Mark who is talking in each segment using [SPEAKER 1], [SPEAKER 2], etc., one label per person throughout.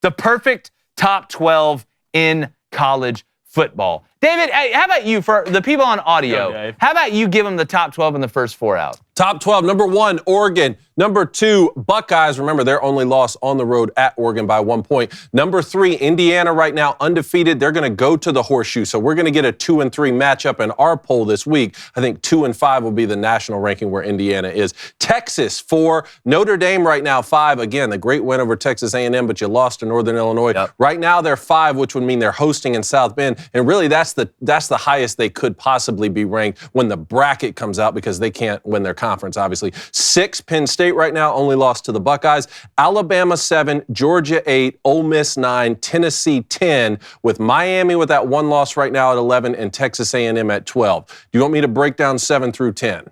[SPEAKER 1] The perfect top 12 in college football. David, hey, how about you, for the people on audio, how about you give them the top 12 and the first 4 out?
[SPEAKER 2] Top 12, number 1, Oregon. Number 2, Buckeyes. Remember, their only loss on the road at Oregon by 1 point. Number 3, Indiana right now undefeated. They're going to go to the Horseshoe. So we're going to get a 2 and 3 matchup in our poll this week. I think 2 and 5 will be the national ranking where Indiana is. Texas 4, Notre Dame right now 5. Again, the great win over Texas A&M, but you lost to Northern Illinois. Yep. Right now they're 5, which would mean they're hosting in South Bend. And really that's the highest they could possibly be ranked when the bracket comes out, because they can't win their conference, obviously. 6, Penn State right now, only lost to the Buckeyes. Alabama 7, Georgia 8, Ole Miss 9, Tennessee 10, with Miami with that 1 loss right now at 11 and Texas A&M at 12. Do you want me to break down 7 through 10?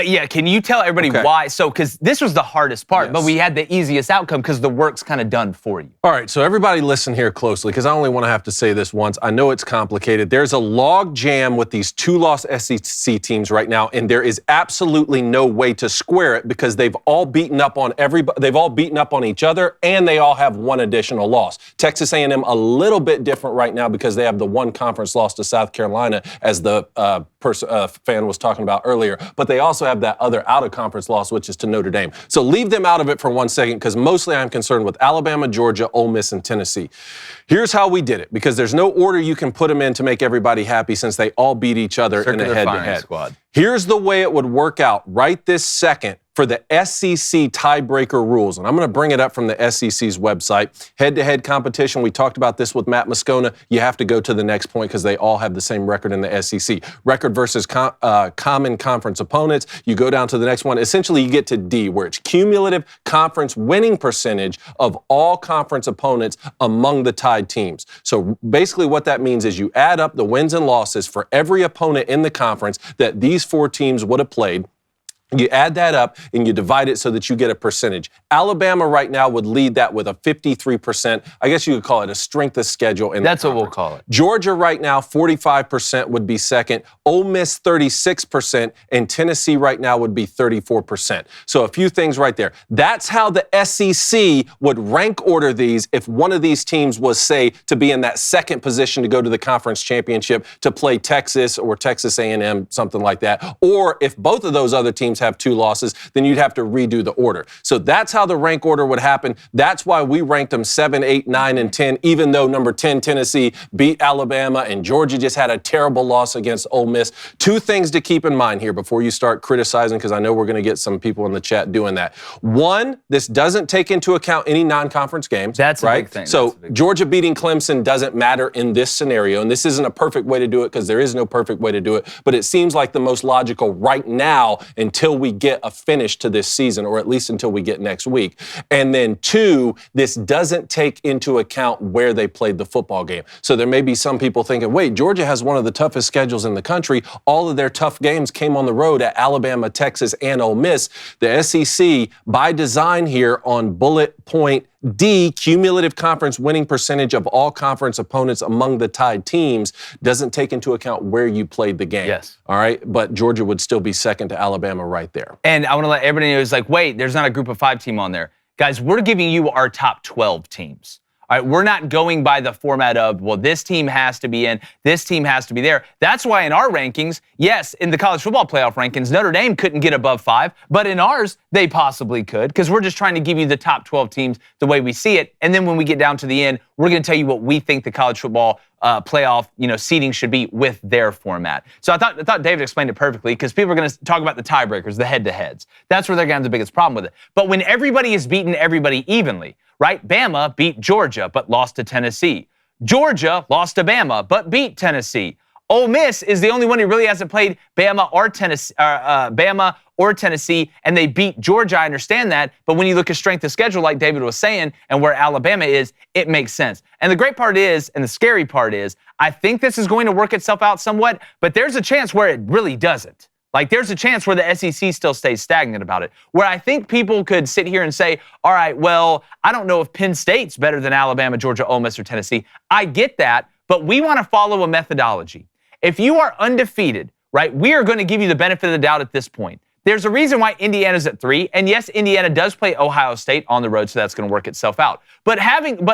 [SPEAKER 1] Yeah, can you tell everybody why? So, because this was the hardest part, but we had the easiest outcome because the work's kind of done for you.
[SPEAKER 2] All right, so everybody listen here closely, because I only want to have to say this once. I know it's complicated. There's a log jam with these 2-loss SEC teams right now, and there is absolutely no way to square it, because they've all beaten up on everybody. They've all beaten up on each other, and they all have 1 additional loss. Texas A&M a little bit different right now because they have the 1 conference loss to South Carolina, as the fan was talking about earlier, but they also have that other out-of-conference loss, which is to Notre Dame. So leave them out of it for 1 second, because mostly I'm concerned with Alabama, Georgia, Ole Miss, and Tennessee. Here's how we did it, because there's no order you can put them in to make everybody happy, since they all beat each other in a head-to-head. Squad. Here's the way it would work out right this second for the SEC tiebreaker rules. And I'm going to bring it up from the SEC's website. Head-to-head competition. We talked about this with Matt Moscona. You have to go to the next point because they all have the same record in the SEC. Record versus common conference opponents. You go down to the next one. Essentially, you get to D, where it's cumulative conference winning percentage of all conference opponents among the tied teams. So basically what that means is you add up the wins and losses for every opponent in the conference that these 4 teams would have played. You add that up and you divide it so that you get a percentage. Alabama right now would lead that with a 53%. I guess you could call it a strength of schedule.
[SPEAKER 1] That's what we'll call it.
[SPEAKER 2] Georgia right now, 45% would be second. Ole Miss, 36%. And Tennessee right now would be 34%. So a few things right there. That's how the SEC would rank order these if one of these teams was, say, to be in that second position to go to the conference championship, to play Texas or Texas A&M, something like that. Or if both of those other teams have 2 losses, then you'd have to redo the order. So that's how the rank order would happen. That's why we ranked them 7, 8, 9, and 10, even though number 10, Tennessee, beat Alabama, and Georgia just had a terrible loss against Ole Miss. 2 things to keep in mind here before you start criticizing, because I know we're going to get some people in the chat doing that. 1, this doesn't take into account any non-conference games.
[SPEAKER 1] That's
[SPEAKER 2] right?
[SPEAKER 1] A big thing.
[SPEAKER 2] So Georgia beating Clemson doesn't matter in this scenario, and this isn't a perfect way to do it, because there is no perfect way to do it, but it seems like the most logical right now until we get a finish to this season, or at least until we get next week. And then 2, this doesn't take into account where they played the football game. So there may be some people thinking, wait, Georgia has one of the toughest schedules in the country. All of their tough games came on the road at Alabama, Texas, and Ole Miss. The SEC, by design here on bullet point D, cumulative conference winning percentage of all conference opponents among the tied teams, doesn't take into account where you played the game.
[SPEAKER 1] Yes.
[SPEAKER 2] All right? But Georgia would still be second to Alabama right there.
[SPEAKER 1] And I want to let everybody know, it's like, wait, there's not a group of 5 team on there. Guys, we're giving you our top 12 teams. All right, we're not going by the format of, well, this team has to be in, this team has to be there. That's why in our rankings, yes, in the college football playoff rankings, Notre Dame couldn't get above 5, but in ours, they possibly could, because we're just trying to give you the top 12 teams the way we see it. And then when we get down to the end, we're going to tell you what we think the college football playoff, seeding should be with their format. So I thought David explained it perfectly, because people are going to talk about the tiebreakers, the head-to-heads. That's where they're going to have the biggest problem with it. But when everybody is beating everybody evenly, right? Bama beat Georgia, but lost to Tennessee. Georgia lost to Bama, but beat Tennessee. Ole Miss is the only one who really hasn't played Bama or Tennessee, and they beat Georgia. I understand that, but when you look at strength of schedule, like David was saying, and where Alabama is, it makes sense. And the great part is, and the scary part is, I think this is going to work itself out somewhat, but there's a chance where it really doesn't. Like, there's a chance where the SEC still stays stagnant about it, where I think people could sit here and say, all right, well, I don't know if Penn State's better than Alabama, Georgia, Ole Miss, or Tennessee. I get that, but we want to follow a methodology. If you are undefeated, right, we are going to give you the benefit of the doubt at this point. There's a reason why Indiana's at 3. And yes, Indiana does play Ohio State on the road, so that's going to work itself out. But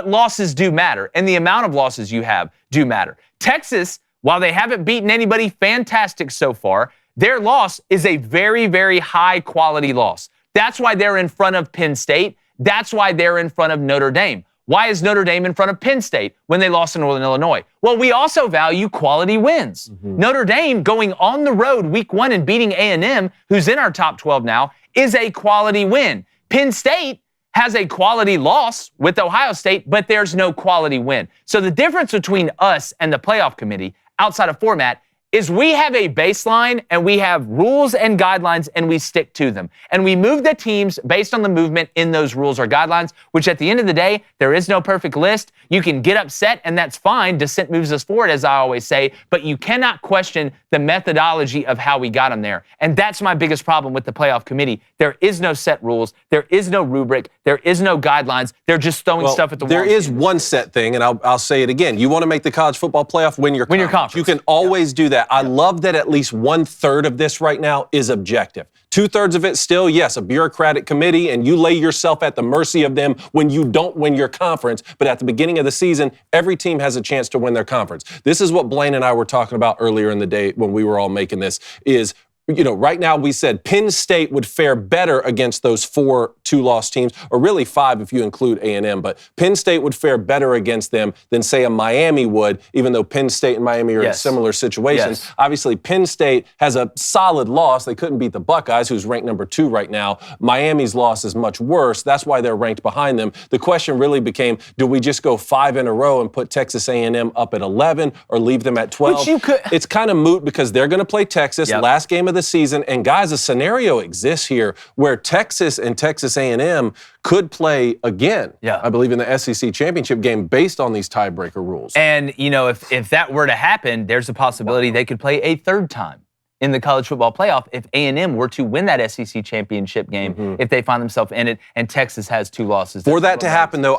[SPEAKER 1] losses do matter, and the amount of losses you have do matter. Texas, while they haven't beaten anybody fantastic so far, their loss is a very, very high quality loss. That's why they're in front of Penn State. That's why they're in front of Notre Dame. Why is Notre Dame in front of Penn State when they lost to Northern Illinois? Well, we also value quality wins. Notre Dame going on the road week 1 and beating A&M, who's in our top 12 now, is a quality win. Penn State has a quality loss with Ohio State, but there's no quality win. So the difference between us and the playoff committee outside of format is we have a baseline and we have rules and guidelines and we stick to them. And we move the teams based on the movement in those rules or guidelines, which at the end of the day, there is no perfect list. You can get upset and that's fine. Dissent moves us forward, as I always say, but you cannot question the methodology of how we got them there. And that's my biggest problem with the playoff committee. There is no set rules. There is no rubric. There is no guidelines. They're just throwing stuff at the wall.
[SPEAKER 2] There is one set thing, and I'll say it again. You want to make the college football playoff, win your conference. You can always do that. I love that at least 1/3 of this right now is objective. 2/3 of it still, yes, a bureaucratic committee, and you lay yourself at the mercy of them when you don't win your conference. But at the beginning of the season, every team has a chance to win their conference. This is what Blaine and I were talking about earlier in the day when we were all making this, is right now we said Penn State would fare better against those 4 two-loss teams, or really 5 if you include A&M, but Penn State would fare better against them than, say, a Miami would, even though Penn State and Miami are in similar situations. Obviously, Penn State has a solid loss. They couldn't beat the Buckeyes, who's ranked number 2 right now. Miami's loss is much worse. That's why they're ranked behind them. The question really became, do we just go 5 in a row and put Texas A&M up at 11 or leave them at 12? It's kind of moot because they're going to play Texas last game of the season. And guys, a scenario exists here where Texas and Texas A&M could play again, I believe, in the SEC championship game based on these tiebreaker rules.
[SPEAKER 1] And, if that were to happen, there's a possibility they could play a 3rd time in the college football playoff if A&M were to win that SEC championship game, if they find themselves in it, and Texas has 2 losses.
[SPEAKER 2] For that to happen, though,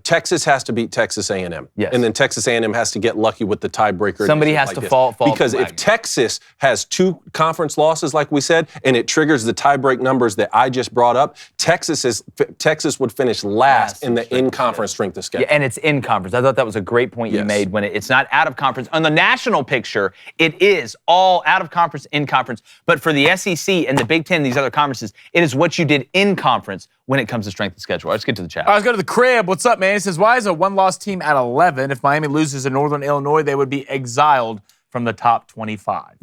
[SPEAKER 2] Texas has to beat Texas A&M.
[SPEAKER 1] Yes.
[SPEAKER 2] And then Texas A&M has to get lucky with the tiebreaker.
[SPEAKER 1] Somebody has to fall
[SPEAKER 2] because if Texas has 2 conference losses, like we said, and it triggers the tiebreak numbers that I just brought up, Texas would finish last in the in-conference strength of schedule.
[SPEAKER 1] Yeah, and it's in conference. I thought that was a great point you made when it's not out of conference. On the national picture, it is all out of conference, in conference. But for the SEC and the Big Ten, these other conferences, it is what you did in conference when it comes to strength of schedule. Let's get to the chat.
[SPEAKER 3] All right, let's go to the crib. What's up, man? He says, why is a 1-loss team at 11? If Miami loses in Northern Illinois, they would be exiled from the top 25.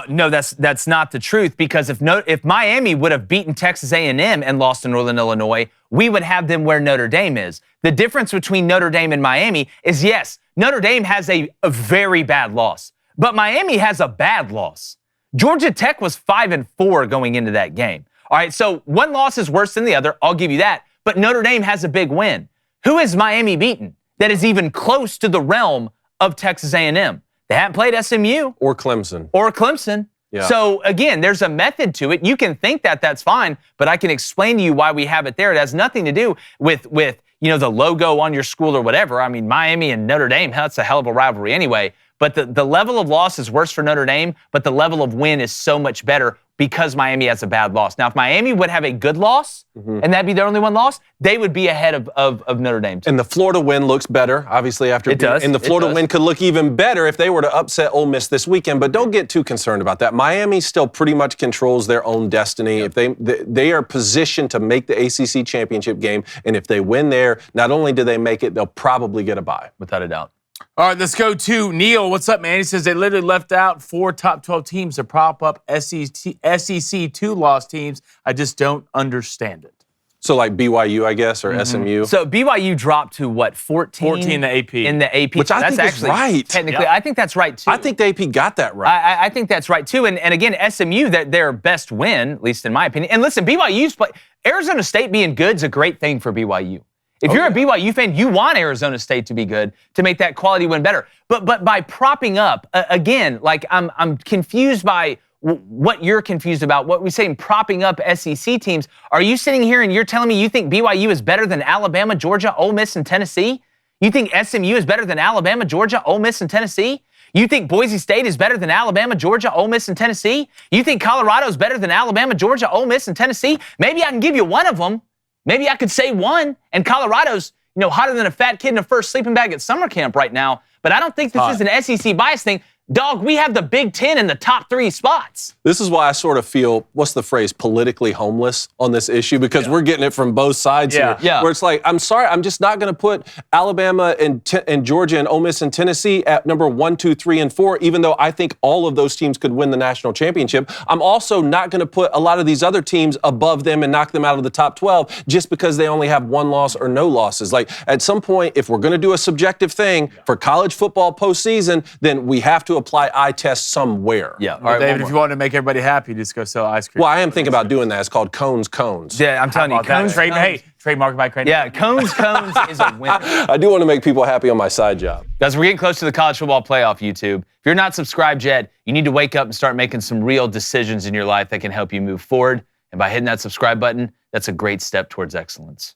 [SPEAKER 1] No, that's not the truth, because if Miami would have beaten Texas A&M and lost to Northern Illinois, we would have them where Notre Dame is. The difference between Notre Dame and Miami is, yes, Notre Dame has a very bad loss, but Miami has a bad loss. Georgia Tech was 5-4 going into that game. All right, so one loss is worse than the other. I'll give you that. But Notre Dame has a big win. Who has Miami beaten that is even close to the realm of Texas A&M? They haven't played SMU.
[SPEAKER 2] Or Clemson.
[SPEAKER 1] Yeah. So, again, there's a method to it. You can think that that's fine, but I can explain to you why we have it there. It has nothing to do with the logo on your school or whatever. I mean, Miami and Notre Dame, that's a hell of a rivalry anyway. But the level of loss is worse for Notre Dame, but the level of win is so much better because Miami has a bad loss. Now, if Miami would have a good loss, and that'd be their only one loss, they would be ahead of Notre Dame too.
[SPEAKER 2] And the Florida win looks better, obviously, after
[SPEAKER 1] it does.
[SPEAKER 2] And the Florida win could look even better if they were to upset Ole Miss this weekend. But don't get too concerned about that. Miami still pretty much controls their own destiny. If they are positioned to make the ACC championship game, and if they win there, not only do they make it, they'll probably get a bye.
[SPEAKER 1] Without a doubt.
[SPEAKER 3] All right, let's go to Neil. What's up, man? He says they literally left out 4 top 12 teams to prop up SEC 2-loss teams. I just don't understand it.
[SPEAKER 2] So like BYU, I guess, or SMU.
[SPEAKER 1] So BYU dropped to what, 14?
[SPEAKER 3] 14 in the AP.
[SPEAKER 1] In the AP.
[SPEAKER 2] Which I think is right.
[SPEAKER 1] Technically, I think that's right, too.
[SPEAKER 2] I think the AP got that right.
[SPEAKER 1] I think that's right, too. And again, SMU, their best win, at least in my opinion. And listen, Arizona State being good is a great thing for BYU. If you're a BYU fan, you want Arizona State to be good to make that quality win better. But by propping up, again, like I'm confused by what you're confused about. What we're saying, propping up SEC teams. Are you sitting here and you're telling me you think BYU is better than Alabama, Georgia, Ole Miss, and Tennessee? You think SMU is better than Alabama, Georgia, Ole Miss, and Tennessee? You think Boise State is better than Alabama, Georgia, Ole Miss, and Tennessee? You think Colorado's better than Alabama, Georgia, Ole Miss, and Tennessee? Maybe I can give you one of them. Maybe I could say one. And Colorado's, hotter than a fat kid in a first sleeping bag at summer camp right now. But I don't think this is an SEC bias thing. Dog, we have the Big Ten in the top 3 spots.
[SPEAKER 2] This is why I sort of feel, what's the phrase, politically homeless on this issue, because we're getting it from both sides here.
[SPEAKER 1] Yeah.
[SPEAKER 2] Where it's like, I'm sorry, I'm just not going to put Alabama and Georgia and Ole Miss and Tennessee at number 1, 2, 3, and 4, even though I think all of those teams could win the national championship. I'm also not going to put a lot of these other teams above them and knock them out of the top 12 just because they only have 1 loss or no losses. Like, at some point, if we're going to do a subjective thing for college football postseason, then we have to apply eye test somewhere.
[SPEAKER 1] Yeah. All
[SPEAKER 3] Well,
[SPEAKER 1] right,
[SPEAKER 3] David, if you want to make everybody happy, just go sell ice cream.
[SPEAKER 2] Well, I am thinking about doing that. It's called Cones.
[SPEAKER 1] Yeah, I'm telling you,
[SPEAKER 3] Cones.
[SPEAKER 1] Cones.
[SPEAKER 3] Trademark by Crain.
[SPEAKER 1] Yeah, Cones is a winner.
[SPEAKER 2] I do want to make people happy on my side job.
[SPEAKER 1] Guys, we're getting close to the college football playoff, YouTube. If you're not subscribed yet, you need to wake up and start making some real decisions in your life that can help you move forward. And by hitting that subscribe button, that's a great step towards excellence.